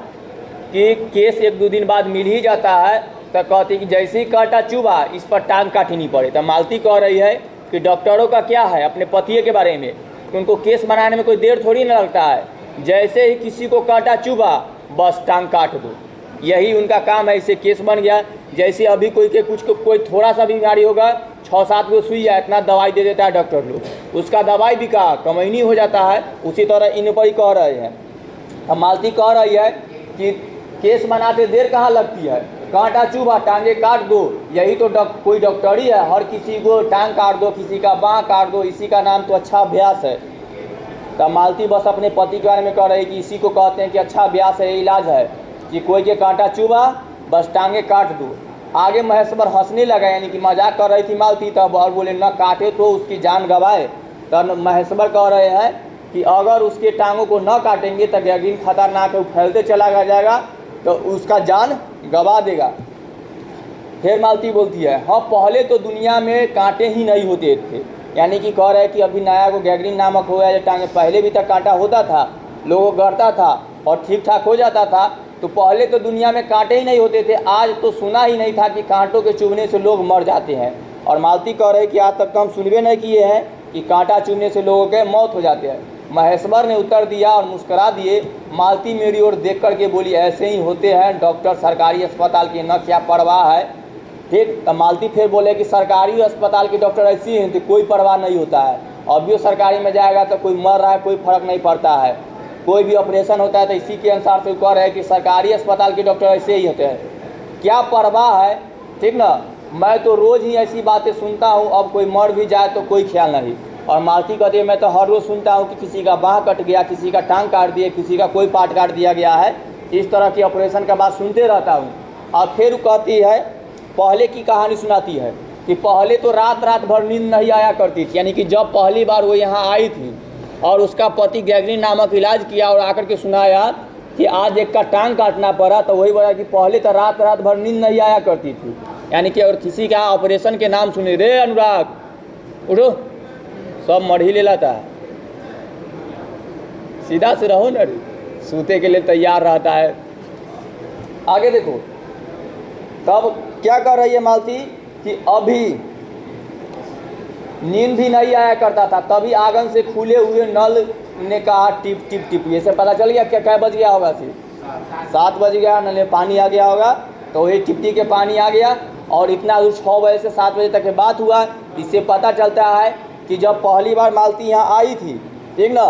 कि केस 1-2 दिन बाद मिल ही जाता है, तो कहती कि जैसे ही कांटा चुभा इस पर टांग काटनी पड़े। तो मालती कह रही है कि डॉक्टरों का क्या है अपने पति के बारे में, कि उनको केस बनाने में कोई देर थोड़ी ना लगता है। जैसे ही किसी को कांटा चुभा बस टांग काट दो, यही उनका काम है। इससे केस बन गया। जैसे अभी कोई थोड़ा सा बीमारी होगा, 6-7 को सुई या इतना दवाई दे देता है डॉक्टर लोग, उसका दवाई भी का कमैनी हो जाता है। उसी तरह इन पर ही कह रहे हैं। अब मालती कह रही है कि केस बनाते देर कहाँ लगती है, कांटा चुभा टांगे काट दो, यही तो कोई डॉक्टरी है। हर किसी को टांग काट दो, किसी का बाँह काट दो, इसी का नाम तो अच्छा अभ्यास है। तब मालती बस अपने पति के बारे में कह रही कि इसी को कहते हैं कि अच्छा अभ्यास है, इलाज है कि कोई के कांटा चुभा बस टांगे काट दो। आगे महेश्वर हंसने लगा, यानी कि मजाक कर रही थी मालती। तब और बोले न काटे तो उसकी जान गंवाए। तब महेश्वर कह रहे हैं कि अगर उसके टांगों को न काटेंगे तो गैंग्रीन खतरनाक है, फैलते चला जाएगा तो उसका जान गंवा देगा। फिर मालती बोलती है, हाँ पहले तो दुनिया में कांटे ही नहीं होते थे, यानी कि कह रहे हैं कि अभी नया को गैंग्रीन नामक हो गया जो टांगे, पहले भी तक कांटा होता था, लोगों को गड़ता था और ठीक ठाक हो जाता था। तो पहले तो दुनिया में कांटे ही नहीं होते थे, आज तो सुना ही नहीं था कि कांटों के चुभने से लोग मर जाते हैं। और मालती कह रहे कि आज तक तो हम सुनबे नहीं किए हैं कि कांटा चुभने से लोगों के मौत हो जाते हैं। महेश्वर ने उत्तर दिया और मुस्करा दिए। मालती मेरी ओर देख करके बोली, ऐसे ही होते हैं डॉक्टर सरकारी अस्पताल के, न क्या परवाह है। ठीक, तो मालती फिर बोले कि सरकारी अस्पताल के डॉक्टर ऐसे ही हैं तो कोई परवाह नहीं होता है। अब भी सरकारी में जाएगा तो कोई मर रहा है कोई फर्क नहीं पड़ता है, कोई भी ऑपरेशन होता है तो इसी के अनुसार से कह रहे हैं कि सरकारी अस्पताल के डॉक्टर ऐसे ही होते हैं, क्या परवाह है। ठीक ना। मैं तो रोज़ ही ऐसी बातें सुनता हूँ, अब कोई मर भी जाए तो कोई ख्याल नहीं। और मालती कहती है मैं तो हर रोज़ सुनता हूँ कि किसी का बाह कट गया, किसी का टांग काट दिए, किसी का कोई पार्ट काट दिया गया है। इस तरह की ऑपरेशन का बात सुनते रहता हूँ। और फिर कहती है, पहले की कहानी सुनाती है कि पहले तो रात रात भर नींद नहीं आया करती थी। यानी कि जब पहली बार वो यहाँ आई थी और उसका पति गैंग्रीन नामक इलाज किया और आकर के सुनाया कि आज एक का टांग काटना पड़ा, तो वही बोला कि पहले तो रात रात भर नींद नहीं आया करती थी। यानी कि अगर किसी का ऑपरेशन के नाम सुने, रे अनुराग उठो, सब मर ही ले लाता है। सीधा से रहो ना रे, सूते के लिए तैयार रहता है। आगे देखो, तब क्या कर रही है मालती कि अभी नींद भी नहीं आया करता था, तभी आंगन से खुले हुए नल ने कहा टिप टिप टिप। ये से पता चल गया क्या बज गया होगा? 7 बज गया, नल में पानी आ गया होगा, तो वही टिप टिप के पानी आ गया। और इतना 6 बजे से 7 बजे तक की बात हुआ। इससे पता चलता है कि जब पहली बार मालती यहाँ आई थी, ठीक ना,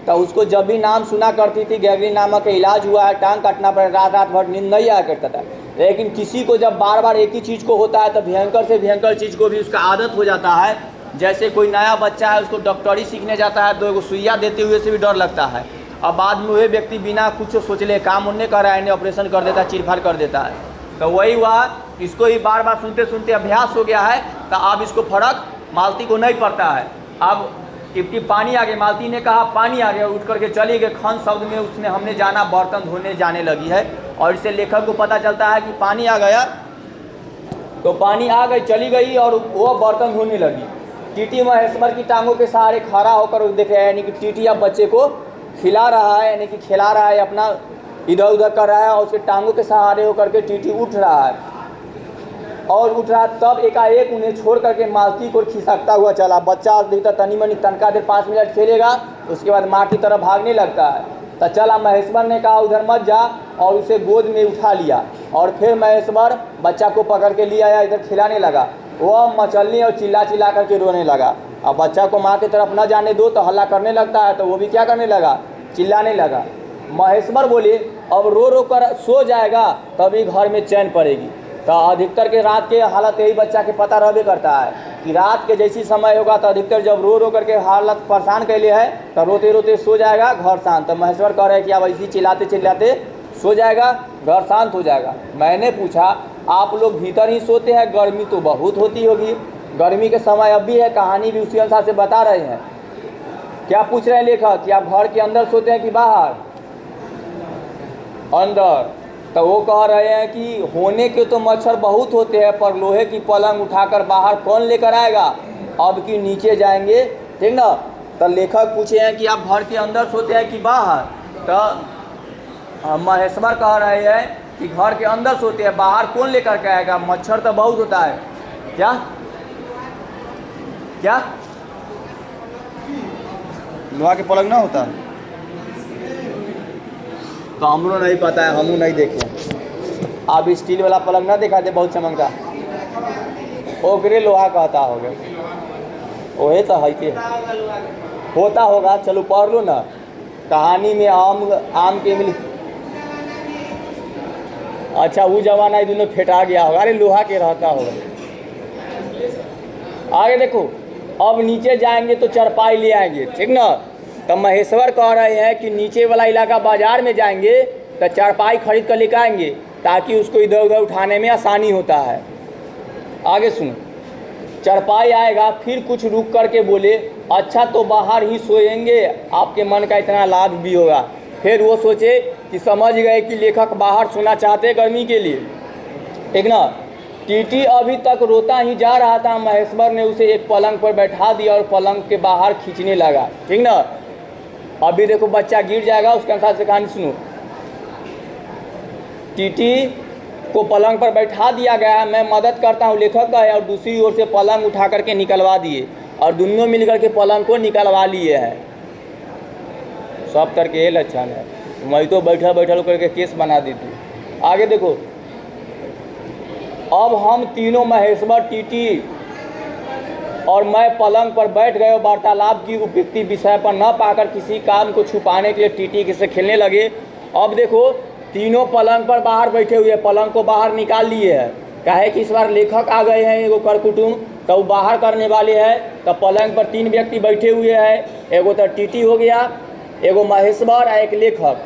तो उसको जब भी नाम सुना करती थी गैंग्रीन नामक का इलाज हुआ है, टांग काटना पड़ा, रात रात भर नींद नहीं आया करता था। लेकिन किसी को जब बार बार एक ही चीज़ को होता है तो भयंकर से भयंकर चीज़ को भी उसका आदत हो जाता है। जैसे कोई नया बच्चा है, उसको डॉक्टरी सीखने जाता है तो एगो सुइया देते हुए से भी डर लगता है। और बाद में वही व्यक्ति बिना कुछ सोच ले काम उन्हें कर रहा है, ऑपरेशन कर देता है, चीरफाड़ कर देता है। तो वही हुआ, इसको ही बार बार सुनते सुनते अभ्यास हो गया है, तो अब इसको फर्क मालती को नहीं पड़ता है। अब टिप टिप पानी आ गया, मालती ने कहा पानी आ गया, उठ करके चली गई। खन शब्द में उसने हमने जाना बर्तन धोने जाने लगी है। और इससे लेखक को पता चलता है कि पानी आ गया, तो पानी आ गई, चली गई और वो बर्तन धोने लगी। टीटी महेश्वर की टांगों के सहारे खड़ा होकर देख रहा है, यानी कि टीटी अब बच्चे को खिला रहा है, यानी कि खिला रहा है, अपना इधर उधर कर रहा है। और उसके टांगों के सहारे होकर के टीटी उठ रहा है और उठ रहा। तब एकाएक उन्हें छोड़ करके मालती को खिसकता हुआ चला। बच्चा देखता तनी मनी तनका देर 5 मिनट खेलेगा, उसके बाद माँ की तरफ भागने लगता है। तो चला, महेश्वर ने कहा उधर मत जा, और उसे गोद में उठा लिया। और फिर महेश्वर बच्चा को पकड़ के ले आया, इधर खिलाने लगा। वह मचलने और चिल्ला चिल्ला करके रोने लगा। अब बच्चा को माँ की तरफ न जाने दो तो हल्ला करने लगता है, तो वो भी क्या करने लगा, चिल्लाने लगा। महेश्वर बोले अब रो रो कर सो जाएगा तभी घर में चैन पड़ेगी। तो अधिकतर के रात के हालत यही बच्चा के पता रहबे करता है कि रात के जैसी समय होगा तो अधिकतर जब रो रो करके हालत परेशान कैले है तो रोते रोते सो जाएगा, घर शांत। तो महेश्वर कह रहे हैं कि अब ऐसी चिल्लाते चिल्लाते सो जाएगा, घर शांत हो जाएगा। मैंने पूछा आप लोग भीतर ही सोते हैं, गर्मी तो बहुत होती होगी। गर्मी के समय अब भी है, कहानी भी उसी अनुसार से बता रहे हैं। क्या पूछ रहे हैं लेखक कि आप घर के अंदर सोते हैं कि बाहर? अंदर। तो वो कह रहे हैं कि होने के तो मच्छर बहुत होते हैं, पर लोहे की पलंग उठाकर बाहर कौन लेकर आएगा, अब कि नीचे जाएंगे, ठीक ना। तो लेखक पूछे हैं कि आप घर के अंदर सोते हैं कि बाहर? तो महेश्वर कह रहे हैं कि घर के अंदर सोते हैं, बाहर कौन लेकर के आएगा, मच्छर तो बहुत होता है। क्या क्या लोहा के पलंग ना होता? तो हमको नहीं पता है, हमू नहीं देखे। आप स्टील वाला पलंग ना देखा थे, बहुत चमकता, ओकरे लोहा कहता होगा, वही तो है के होता होगा। चलो पढ़ लो ना, कहानी में आम के मिली। अच्छा वो जमाना ही दोनों फेटा गया होगा, अरे लोहा के रहता होगा। आगे देखो, अब नीचे जाएंगे तो चरपाई ले आएंगे, ठीक ना। तो महेश्वर कह रहे हैं कि नीचे वाला इलाका बाजार में जाएंगे तो चारपाई खरीद कर लेकर आएंगे ताकि उसको इधर उधर उठाने में आसानी होता है। आगे सुनो, चारपाई आएगा, फिर कुछ रुक कर के बोले अच्छा तो बाहर ही सोएंगे, आपके मन का इतना लाभ भी होगा। फिर वो सोचे कि समझ गए कि लेखक बाहर सोना चाहते गर्मी के लिए, ठीक ना। टीटी अभी तक रोता ही जा रहा था, महेश्वर ने उसे एक पलंग पर बैठा दिया और पलंग के बाहर खींचने लगा, ठीक ना। अभी देखो बच्चा गिर जाएगा, उसके अनुसार से कहानी सुनो। टीटी को पलंग पर बैठा दिया गया, मैं मदद करता हूँ लेखक का है, और दूसरी ओर से पलंग उठा करके निकलवा दिए और दोनों मिलकर के पलंग को निकलवा लिए हैं। सब करके ये लक्षण है, मैं तो बैठा बैठा करके केस बना देती। आगे देखो, अब हम तीनों महेश्वर, टीटी और मैं पलंग पर बैठ गए। वार्तालाप की उपयुक्त विषय पर न पाकर किसी काम को छुपाने के लिए टीटी से खेलने लगे। अब देखो तीनों पलंग पर बाहर बैठे हुए, पलंग को बाहर निकाल लिए हैं, काहे कि इस बार लेखक आ गए हैं एगो कर कुटुम्ब, तो वो बाहर करने वाले हैं। तो पलंग पर 3 व्यक्ति बैठे हुए हैं, एगो तो टीटी हो गया, एगो महेश्वर और एक लेखक।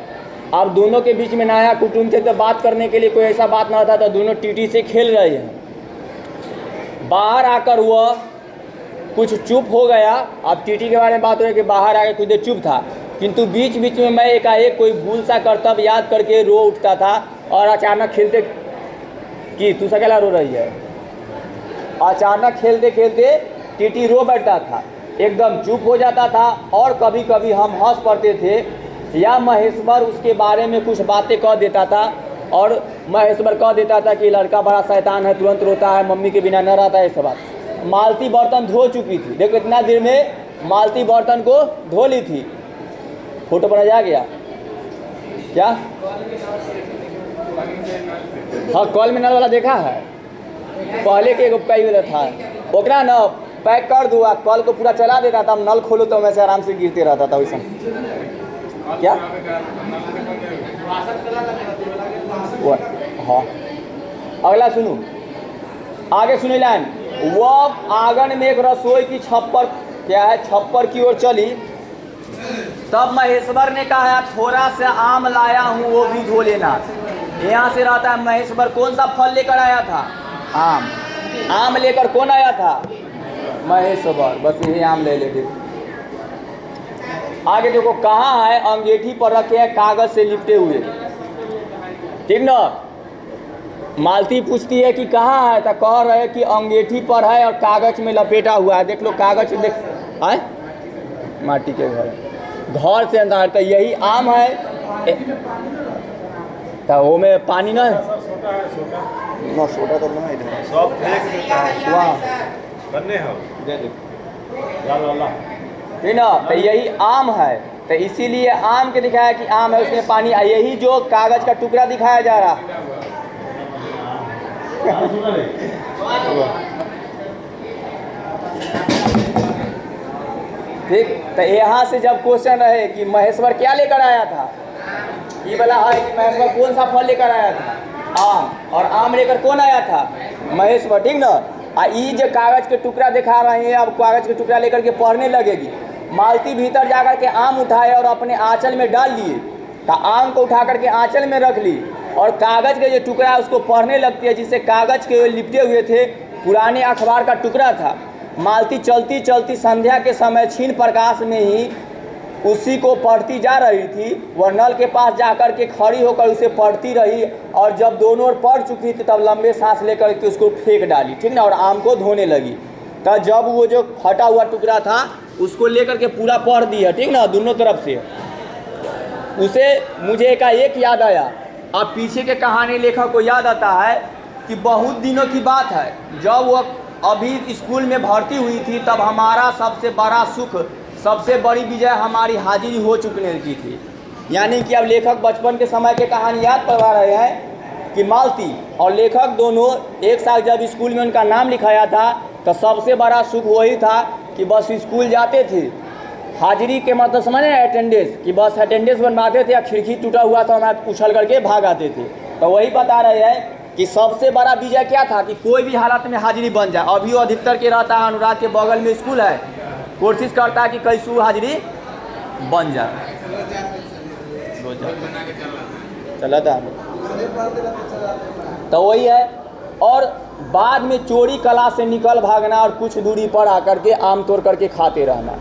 अब दोनों के बीच में नया कुटुम्ब थे तो बात करने के लिए कोई ऐसा बात ना था, तो दोनों टीटी से खेल रहे हैं। बाहर आकर वह कुछ चुप हो गया। अब टीटी के बारे में बात हो रही है कि बाहर आकर कुछ देर चुप था, किंतु बीच बीच में मैं एकाएक कोई भूल सा कर्तव्य याद करके रो उठता था और अचानक खेलते कि तू सकेला रो रही है, अचानक खेलते खेलते टीटी रो बैठता था, एकदम चुप हो जाता था। और कभी कभी हम हंस पड़ते थे या महेश्वर उसके बारे में कुछ बातें कह देता था और महेश्वर कह देता था कि लड़का बड़ा शैतान है, तुरंत रोता है, मम्मी के बिना न रहता है। सब बात मालती बर्तन धो चुकी थी, देखो इतना देर में मालती बर्तन को धो ली थी। फोटो बना जा गया क्या? हाँ, कॉल में नल वाला देखा है, पहले के एगो कई वाला था, ओकरा न पैक कर दू आ कॉल को पूरा चला देता था, नल खोलो तो वैसे आराम से गिरते रहता था वैसा। क्या हाँ, अगला सुनू, आगे सुनी लाइन। वह आंगन में एक रसोई की छप्पर, क्या है, छप्पर की ओर चली। तब महेश्वर ने कहा थोड़ा सा आम लाया हूँ, वो भी धो लेना। यहाँ से रहता है महेश्वर कौन सा फल लेकर आया था? आम। आम लेकर कौन आया था? महेश्वर। बस यही आम ले लेते। आगे देखो कहाँ है, अंगीठी पर रखे हैं कागज से लिपटे हुए, ठीक ना। मालती पूछती है कि कहाँ है, तो कह रहे कि अंगीठी पर है और कागज में लपेटा हुआ है। देख लो कागज, देख है माटी के घर से अंदर। तो यही आम है, तो वो में पानी ना है, छोटा तो नहीं ठीक ना। तो यही आम है, तो इसीलिए आम के दिखाया कि आम है, उसमें पानी। यही जो कागज का टुकड़ा दिखाया जा रहा ठीक। तो यहाँ से जब क्वेश्चन रहे कि महेश्वर क्या लेकर आया था, ये वाला है कि महेश्वर कौन सा फल लेकर आया था? आम। और आम लेकर कौन आया था? महेश्वर, ठीक ना। ये जो कागज के टुकड़ा दिखा रहे हैं, अब कागज के टुकड़ा लेकर के पढ़ने लगेगी। मालती भीतर जाकर के आम उठाए और अपने आंचल में डाल लिए। तो आम को उठा करके आंचल में रख ली और कागज के जो टुकड़ा है उसको पढ़ने लगती है, जिससे कागज के लिपटे हुए थे, पुराने अखबार का टुकड़ा था। मालती चलती चलती संध्या के समय क्षीण प्रकाश में ही उसी को पढ़ती जा रही थी। वह नल के पास जाकर के खड़ी होकर उसे पढ़ती रही और जब दोनों ओर पढ़ चुकी थी तब लंबे सांस लेकर के उसको फेंक डाली, ठीक ना, और आम को धोने लगी। तो जब वो जो फटा हुआ टुकड़ा था उसको लेकर के पूरा पढ़ दिया, ठीक ना, दोनों तरफ से। उसे मुझे एक याद आया। अब पीछे के कहानी लेखक को याद आता है कि बहुत दिनों की बात है, जब वो अभी स्कूल में भर्ती हुई थी, तब हमारा सबसे बड़ा सुख, सबसे बड़ी विजय हमारी हाजिरी हो चुकने की थी। यानी कि अब लेखक बचपन के समय के कहानी याद करवा रहे हैं कि मालती और लेखक दोनों एक साथ जब स्कूल में उनका नाम लिखाया था, तो सबसे बड़ा सुख वही था कि बस स्कूल जाते थे। हाजिरी के मतलब समझ रहे, अटेंडेंस, कि बस अटेंडेंस बनवाते थे या खिड़की टूटा हुआ था वहाँ उछल करके भाग आते थे। तो वही बता रहे हैं कि सबसे बड़ा विजय क्या था कि कोई भी हालत में हाजिरी बन जाए। अभी वो अधिकतर के रहता है अनुराग के बगल में स्कूल है, कोशिश करता है कि कैसे हाजिरी बन जाए। चला था तो वही है। और बाद में चोरी कला से निकल भागना और कुछ दूरी पर आकर के आम तोड़ करके खाते रहना।